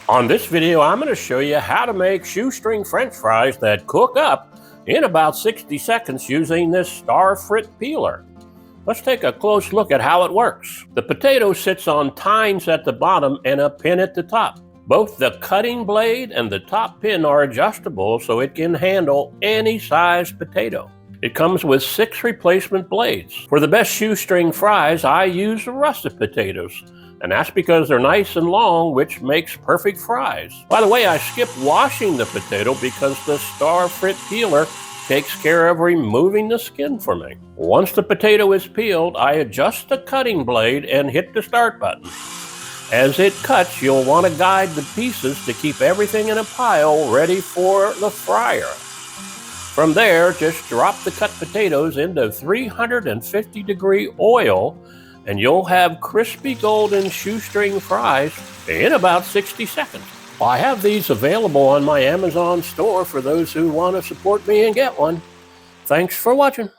On this video, I'm going to show you how to make shoestring French fries that cook up in about 60 seconds using this star frit peeler. Let's take a close look at how it works. The potato sits on tines at the bottom and a pin at the top. Both the cutting blade and the top pin are adjustable so it can handle any size potato. It comes with 6 replacement blades. For the best shoestring fries, I use russet potatoes, and that's because they're nice and long, which makes perfect fries. By the way, I skipped washing the potato because the star frit peeler takes care of removing the skin for me. Once the potato is peeled, I adjust the cutting blade and hit the start button. As it cuts, you'll want to guide the pieces to keep everything in a pile ready for the fryer. From there, just drop the cut potatoes into 350-degree oil and you'll have crispy golden shoestring fries in about 60 seconds. I have these available on my Amazon store for those who want to support me and get one. Thanks for watching.